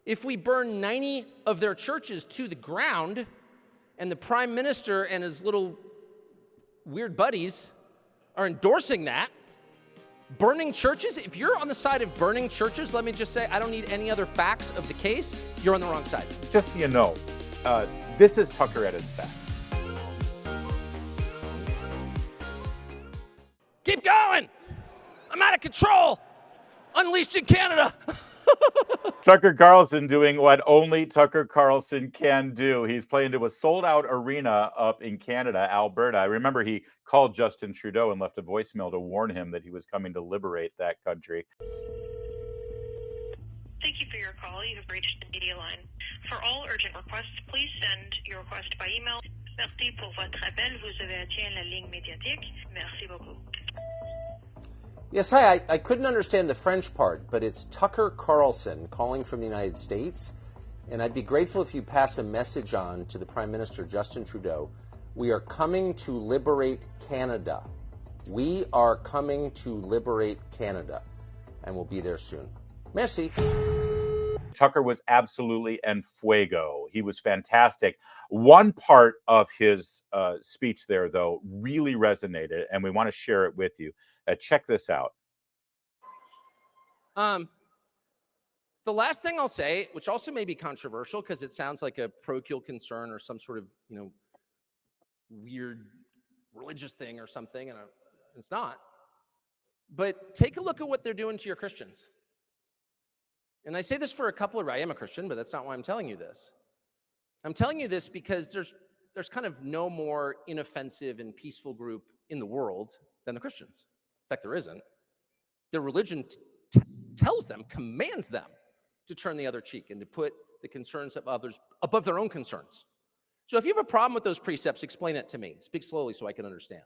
If we burn 90 of their churches to the ground, and the prime minister and his little weird buddies are endorsing that, burning churches, if you're on the side of burning churches, let me just say, I don't need any other facts of the case. You're on the wrong side. Just so you know, this is Tucker at his best. Keep going. I'm out of control. Unleashed in Canada. Tucker Carlson doing what only Tucker Carlson can do. He's playing to a sold-out arena up in Canada, Alberta. I remember he called Justin Trudeau and left a voicemail to warn him that he was coming to liberate that country. Thank you for your call. You have reached the media line. For all urgent requests, please send your request by email. Merci pour votre appel. Vous avez atteint la ligne médiatique. Merci beaucoup. Yes, hi. I couldn't understand the French part, but it's Tucker Carlson calling from the United States, and I'd be grateful if you pass a message on to the Prime Minister, Justin Trudeau. We are coming to liberate Canada. We are coming to liberate Canada, and we'll be there soon. Merci. Tucker was absolutely en fuego. He was fantastic. One part of his speech there, though, really resonated, and we want to share it with you. Check this out. The last thing I'll say, which also may be controversial because it sounds like a parochial concern or some sort of, weird religious thing or something, and it's not. But take a look at what they're doing to your Christians. And I say this for a couple of, I am a Christian, but that's not why I'm telling you this. I'm telling you this because there's kind of no more inoffensive and peaceful group in the world than the Christians. In fact, there isn't. Their religion tells them, commands them to turn the other cheek and to put the concerns of others above their own concerns. So if you have a problem with those precepts, explain it to me. Speak slowly so I can understand.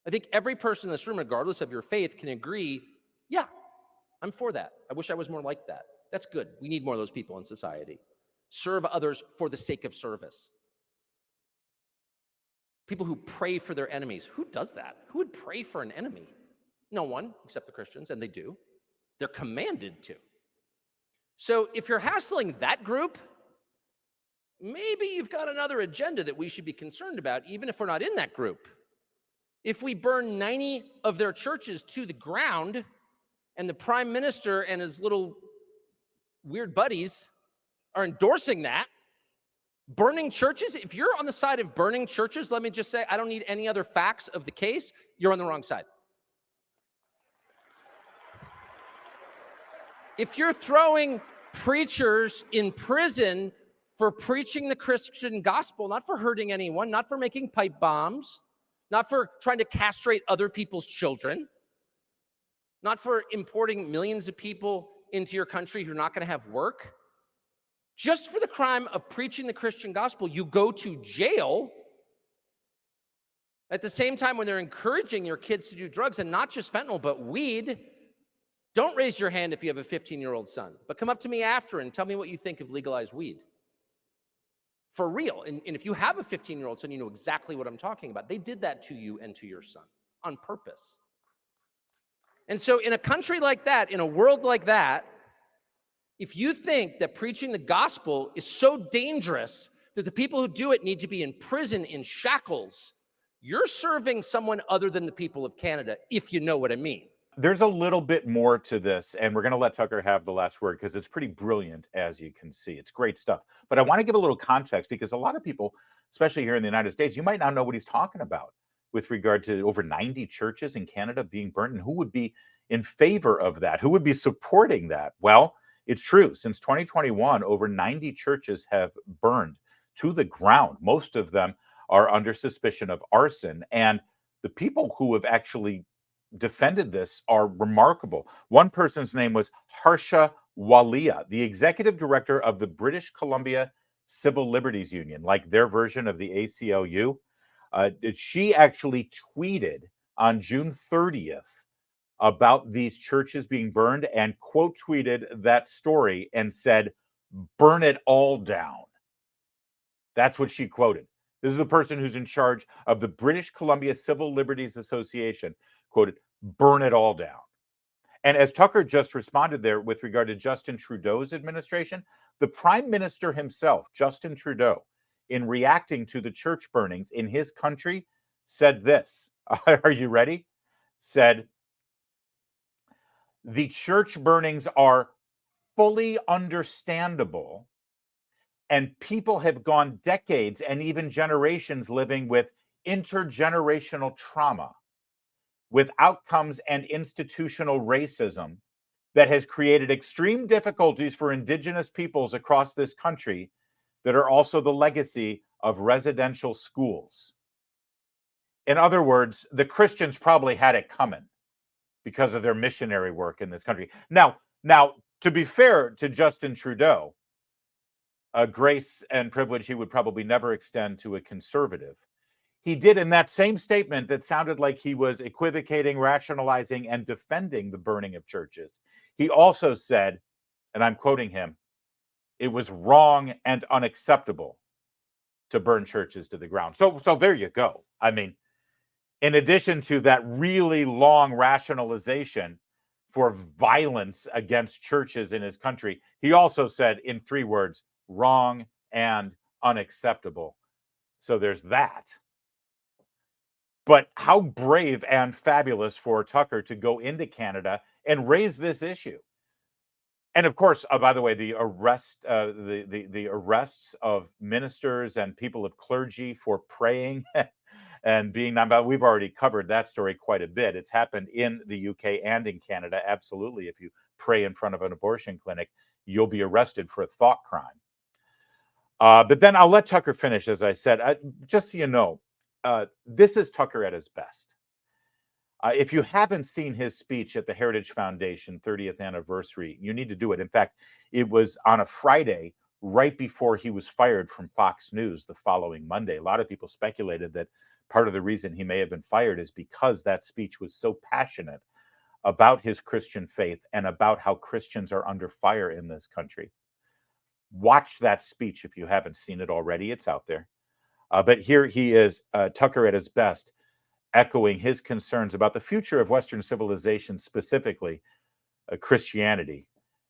I think every person in this room, regardless of your faith, can agree, yeah, I'm for that. I wish I was more like that. That's good. We need more of those people in society. Serve others for the sake of service. People who pray for their enemies. Who does that? Who would pray for an enemy? No one, except the Christians, and they do. They're commanded to. So if you're hassling that group, maybe you've got another agenda that we should be concerned about, even if we're not in that group. If we burn 90 of their churches to the ground, and the prime minister and his little weird buddies are endorsing that, burning churches, if you're on the side of burning churches, let me just say, I don't need any other facts of the case. You're on the wrong side. If you're throwing preachers in prison for preaching the Christian gospel, not for hurting anyone, not for making pipe bombs, not for trying to castrate other people's children, not for importing millions of people into your country who are not going to have work, just for the crime of preaching the Christian gospel, you go to jail at the same time when they're encouraging your kids to do drugs, and not just fentanyl, but weed. Don't raise your hand if you have a 15-year-old son, but come up to me after and tell me what you think of legalized weed. For real. And if you have a 15-year-old son, you know exactly what I'm talking about. They did that to you and to your son on purpose. And so in a country like that, in a world like that, if you think that preaching the gospel is so dangerous that the people who do it need to be in prison in shackles, you're serving someone other than the people of Canada, if you know what I mean. There's a little bit more to this, and we're going to let Tucker have the last word because it's pretty brilliant, as you can see. It's great stuff. But I want to give a little context because a lot of people, especially here in the United States, you might not know what he's talking about with regard to over 90 churches in Canada being burned, and who would be in favor of that? Who would be supporting that? Well, it's true. Since 2021, over 90 churches have burned to the ground. Most of them are under suspicion of arson, and the people who have actually defended this are remarkable. One person's name was Harsha Walia, the executive director of the British Columbia Civil Liberties Union, like their version of the ACLU. She actually tweeted on June 30th about these churches being burned and quote tweeted that story and said, "Burn it all down." That's what she quoted. This is the person who's in charge of the British Columbia Civil Liberties Association, quoted, "Burn it all down." And as Tucker just responded there with regard to Justin Trudeau's administration, The Prime Minister himself, Justin Trudeau, in reacting to the church burnings in his country, said this. Are you ready? Said, the church burnings are fully understandable, and people have gone decades and even generations living with intergenerational trauma, with outcomes and institutional racism that has created extreme difficulties for Indigenous peoples across this country that are also the legacy of residential schools. In other words, the Christians probably had it coming because of their missionary work in this country. Now, to be fair to Justin Trudeau, a grace and privilege he would probably never extend to a conservative. He did, in that same statement that sounded like he was equivocating, rationalizing, and defending the burning of churches, he also said, and I'm quoting him, it was wrong and unacceptable to burn churches to the ground. So there you go. I mean, in addition to that really long rationalization for violence against churches in his country, he also said in 3 words, wrong and unacceptable. So there's that. But how brave and fabulous for Tucker to go into Canada and raise this issue. And of course, by the way, the arrests of ministers and people of clergy for praying and being nonviolent, we've already covered that story quite a bit. It's happened in the UK and in Canada. Absolutely. If you pray in front of an abortion clinic, you'll be arrested for a thought crime. But then I'll let Tucker finish, as I said. Just so you know, this is Tucker at his best. If you haven't seen his speech at the Heritage Foundation 30th anniversary, you need to do it. In fact, it was on a Friday right before he was fired from Fox News the following Monday. A lot of people speculated that part of the reason he may have been fired is because that speech was so passionate about his Christian faith and about how Christians are under fire in this country. Watch that speech if you haven't seen it already. It's out there. But here he is, Tucker at his best, echoing his concerns about the future of Western civilization, specifically Christianity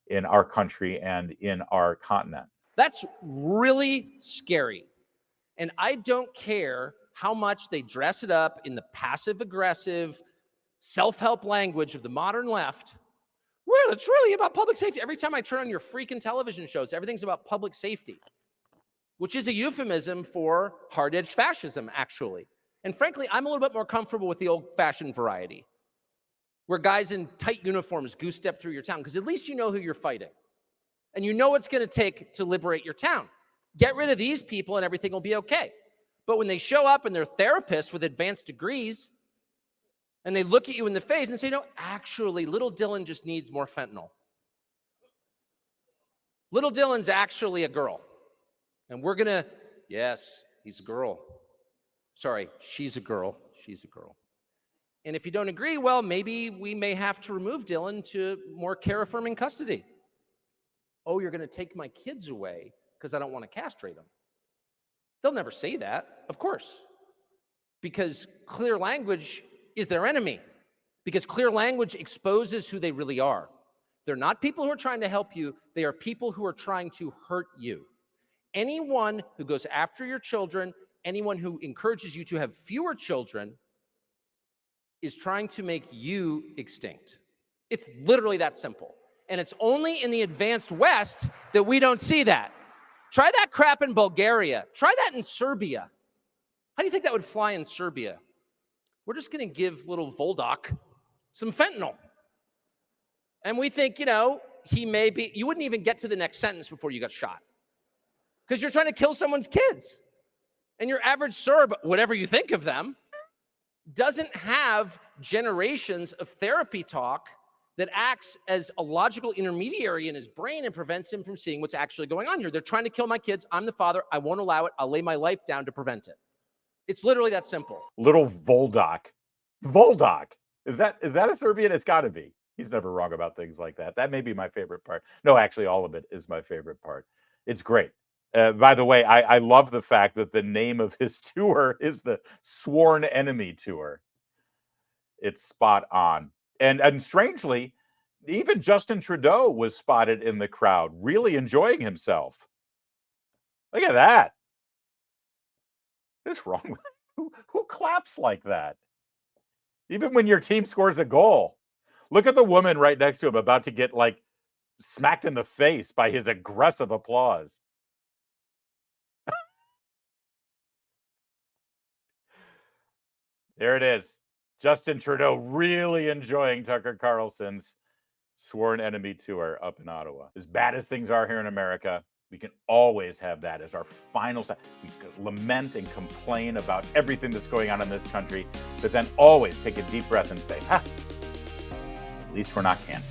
in our country and in our continent. That's really scary. And I don't care how much they dress it up in the passive-aggressive, self-help language of the modern left. Well, it's really about public safety. Every time I turn on your freaking television shows, everything's about public safety, which is a euphemism for hard-edged fascism, actually. And frankly, I'm a little bit more comfortable with the old-fashioned variety, where guys in tight uniforms goose-step through your town, because at least you know who you're fighting. And you know what's going to take to liberate your town. Get rid of these people and everything will be okay. But when they show up and they're therapists with advanced degrees, and they look at you in the face and say, no, actually, little Dylan just needs more fentanyl. Little Dylan's actually a girl. And we're going to, yes, he's a girl. Sorry, she's a girl. She's a girl. And if you don't agree, well, maybe we may have to remove Dylan to more care-affirming custody. Oh, you're going to take my kids away because I don't want to castrate them. They'll never say that, of course, because clear language is their enemy, because clear language exposes who they really are. They're not people who are trying to help you. They are people who are trying to hurt you. Anyone who goes after your children, anyone who encourages you to have fewer children is trying to make you extinct. It's literally that simple. And it's only in the advanced West that we don't see that. Try that crap in Bulgaria. Try that in Serbia. How do you think that would fly in Serbia? We're just going to give little Voldak some fentanyl. And we think, he may be, you wouldn't even get to the next sentence before you got shot. Because you're trying to kill someone's kids. And your average Serb, whatever you think of them, doesn't have generations of therapy talk that acts as a logical intermediary in his brain and prevents him from seeing what's actually going on here. They're trying to kill my kids. I'm the father. I won't allow it. I'll lay my life down to prevent it. It's literally that simple. Little Voldak. Voldak. Is that a Serbian? It's got to be. He's never wrong about things like that. That may be my favorite part. No, actually, all of it is my favorite part. It's great. By the way, I love the fact that the name of his tour is the Sworn Enemy Tour. It's spot on. And strangely, Even Justin Trudeau was spotted in the crowd, really enjoying himself. Look at that. What's wrong with who claps like that? Even when your team scores a goal. Look at the woman right next to him about to get like smacked in the face by his aggressive applause. There it is. Justin Trudeau really enjoying Tucker Carlson's sworn enemy tour up in Ottawa. As bad as things are here in America, we can always have that as our final side. We can lament and complain about everything that's going on in this country, but then always take a deep breath and say, ha, at least we're not Canada.